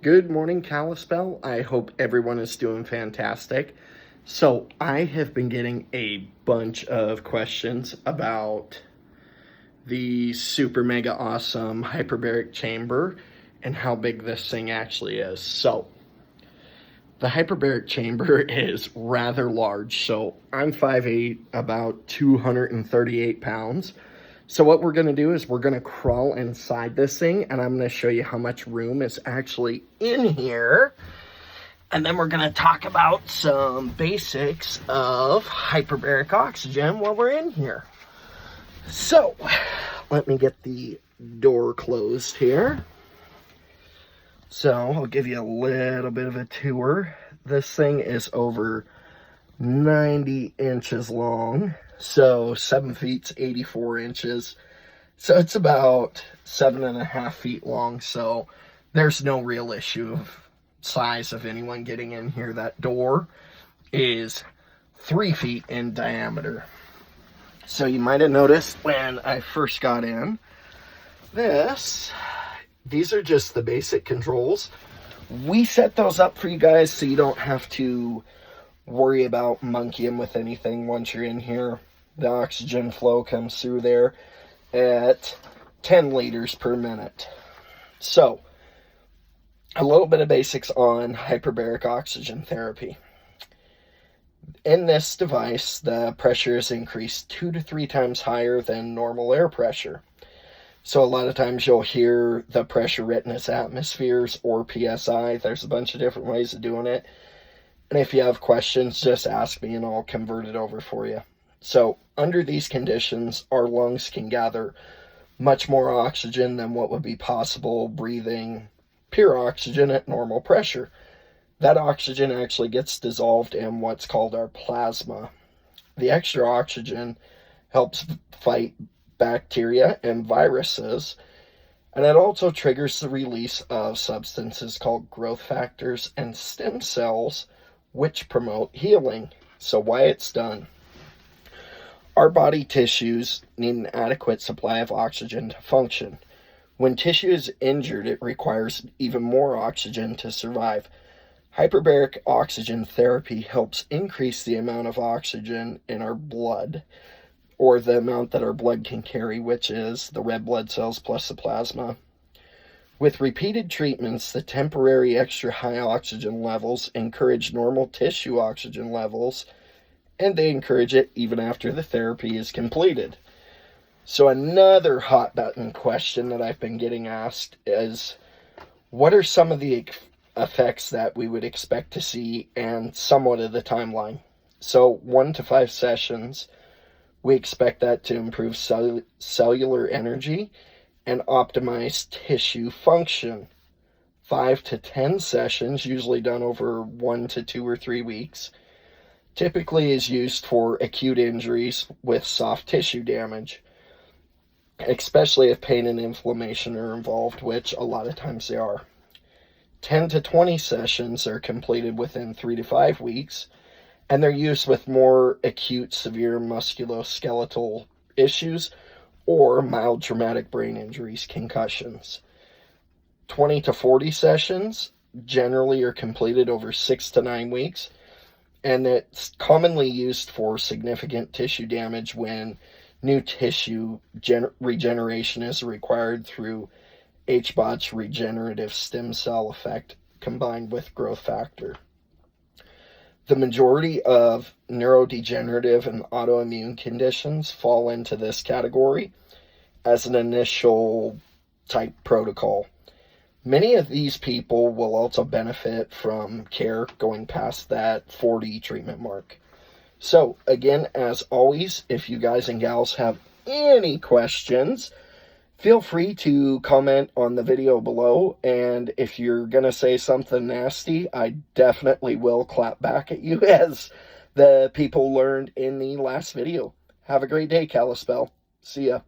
Good morning, Kalispell. I hope everyone is doing fantastic. So I have been getting a bunch of questions about the super mega awesome hyperbaric chamber and how big this thing actually is. So the hyperbaric chamber is rather large. So I'm 5'8", about 238 pounds. So what we're going to do is we're going to crawl inside this thing, and I'm going to show you how much room is actually in here. And then we're going to talk about some basics of hyperbaric oxygen while we're in here. So let me get the door closed here. So I'll give you a little bit of a tour. This thing is over 90 inches long. So 7 feet's 84 inches. So it's about 7.5 feet long. So there's no real issue of size of anyone getting in here. That door is 3 feet in diameter. So you might have noticed when I first got in, these are just the basic controls. We set those up for you guys so you don't have to worry about monkeying with anything once you're in here. The oxygen flow comes through there at 10 liters per minute. So, a little bit of basics on hyperbaric oxygen therapy. In this device, the pressure is increased 2 to 3 times higher than normal air pressure. So a lot of times you'll hear the pressure written as atmospheres or PSI. There's a bunch of different ways of doing it. And if you have questions, just ask me and I'll convert it over for you. So under these conditions, our lungs can gather much more oxygen than what would be possible breathing pure oxygen at normal pressure. That oxygen actually gets dissolved in what's called our plasma. The extra oxygen helps fight bacteria and viruses, and it also triggers the release of substances called growth factors and stem cells, which promote healing. So why it's done. Our body tissues need an adequate supply of oxygen to function. When tissue is injured, it requires even more oxygen to survive. Hyperbaric oxygen therapy helps increase the amount of oxygen in our blood, or the amount that our blood can carry, which is the red blood cells plus the plasma. With repeated treatments, the temporary extra high oxygen levels encourage normal tissue oxygen levels, and they encourage it even after the therapy is completed. So another hot button question that I've been getting asked is, what are some of the effects that we would expect to see and somewhat of the timeline? So 1 to 5 sessions, we expect that to improve cellular energy and optimize tissue function. 5 to 10 sessions, usually done over 1 to 2 or 3 weeks, typically is used for acute injuries with soft tissue damage, especially if pain and inflammation are involved, which a lot of times they are. 10 to 20 sessions are completed within 3 to 5 weeks, and they're used with more acute, severe musculoskeletal issues or mild traumatic brain injuries, concussions. 20 to 40 sessions generally are completed over 6 to 9 weeks, and it's commonly used for significant tissue damage when new tissue regeneration is required through HBOT's regenerative stem cell effect combined with growth factor. The majority of neurodegenerative and autoimmune conditions fall into this category as an initial type protocol. Many of these people will also benefit from care going past that 40 treatment mark. So again, as always, if you guys and gals have any questions, feel free to comment on the video below, and if you're going to say something nasty, I definitely will clap back at you, as the people learned in the last video. Have a great day, Kalispell. See ya.